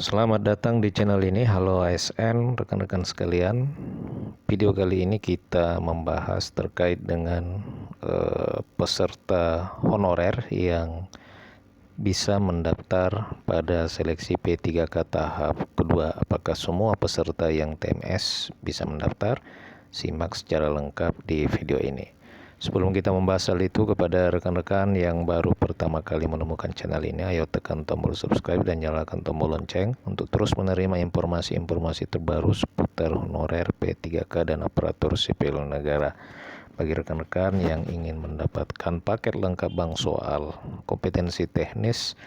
Selamat datang di channel ini. Halo ASN, rekan-rekan sekalian. Video kali ini kita membahas terkait dengan peserta honorer yang bisa mendaftar pada seleksi P3K tahap kedua. Apakah semua peserta yang TMS bisa mendaftar? Simak secara lengkap di video ini. Sebelum kita membahas hal itu, kepada rekan-rekan yang baru pertama kali menemukan channel ini, ayo tekan tombol subscribe dan nyalakan tombol lonceng untuk terus menerima informasi-informasi terbaru seputar honorer P3K dan aparatur sipil negara. Bagi rekan-rekan yang ingin mendapatkan paket lengkap bank soal kompetensi teknis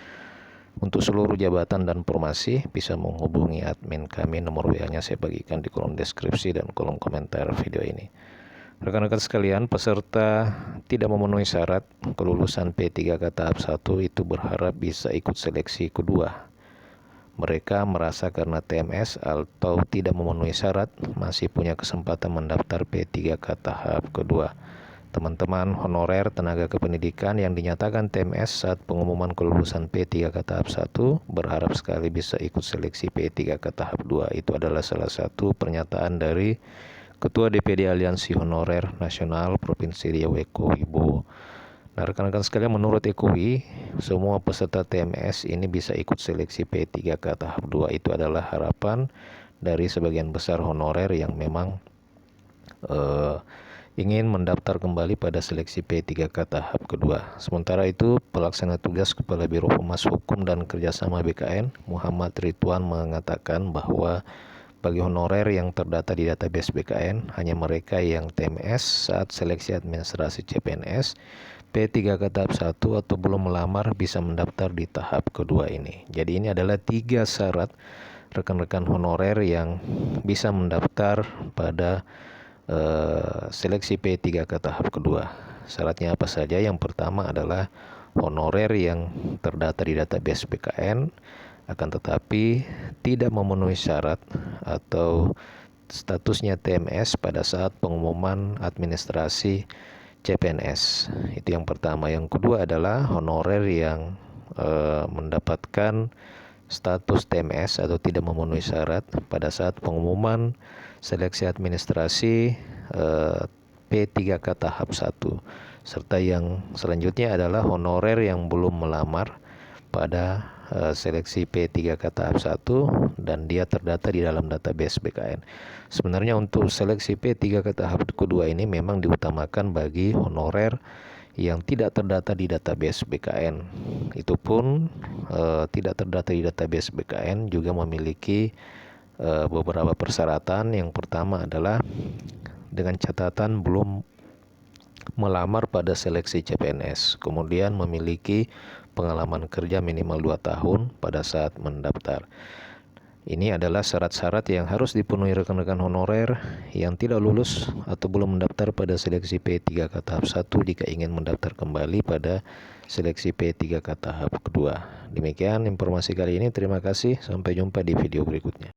untuk seluruh jabatan dan formasi, bisa menghubungi admin kami. Nomor WA-nya saya bagikan di kolom deskripsi dan kolom komentar video ini. Rekan-rekan sekalian, peserta tidak memenuhi syarat kelulusan P3K tahap 1 itu berharap bisa ikut seleksi kedua. Mereka merasa karena TMS atau tidak memenuhi syarat masih punya kesempatan mendaftar P3K tahap kedua. Teman-teman honorer tenaga kependidikan yang dinyatakan TMS saat pengumuman kelulusan P3K tahap 1 berharap sekali bisa ikut seleksi P3K tahap 2. Itu adalah salah satu pernyataan dari Ketua DPD Aliansi Honorer Nasional Provinsi Riau, Eko Wibowo. Nah, rekan-rekan sekalian, menurut Ekowi, semua peserta TMS ini bisa ikut seleksi P3K tahap 2. Itu adalah harapan dari sebagian besar honorer yang memang ingin mendaftar kembali pada seleksi P3K tahap kedua. Sementara itu, pelaksana tugas Kepala Biro Humas Hukum dan Kerjasama BKN, Muhammad Ridwan, mengatakan bahwa bagi honorer yang terdata di database BKN, hanya mereka yang TMS saat seleksi administrasi CPNS P3K tahap 1 atau belum melamar bisa mendaftar di tahap kedua ini. Jadi ini adalah 3 syarat rekan-rekan honorer yang bisa mendaftar pada seleksi P3K tahap kedua. Syaratnya apa saja? Yang pertama adalah honorer yang terdata di database BKN, akan tetapi tidak memenuhi syarat atau statusnya TMS pada saat pengumuman administrasi CPNS. Itu yang pertama. Yang kedua adalah honorer yang mendapatkan status TMS atau tidak memenuhi syarat pada saat pengumuman seleksi administrasi P3K tahap 1. Serta yang selanjutnya adalah honorer yang belum melamar pada seleksi P3K tahap 1 dan dia terdata di dalam database BKN. Sebenarnya untuk seleksi P3K tahap kedua ini memang diutamakan bagi honorer yang tidak terdata di database BKN. Itu pun tidak terdata di database BKN juga memiliki beberapa persyaratan. Yang pertama adalah dengan catatan belum melamar pada seleksi CPNS, kemudian memiliki pengalaman kerja minimal 2 tahun pada saat mendaftar. Ini adalah syarat-syarat yang harus dipenuhi rekan-rekan honorer yang tidak lulus atau belum mendaftar pada seleksi P3K tahap 1 jika ingin mendaftar kembali pada seleksi P3K tahap kedua. Demikian informasi kali ini. Terima kasih. Sampai jumpa di video berikutnya.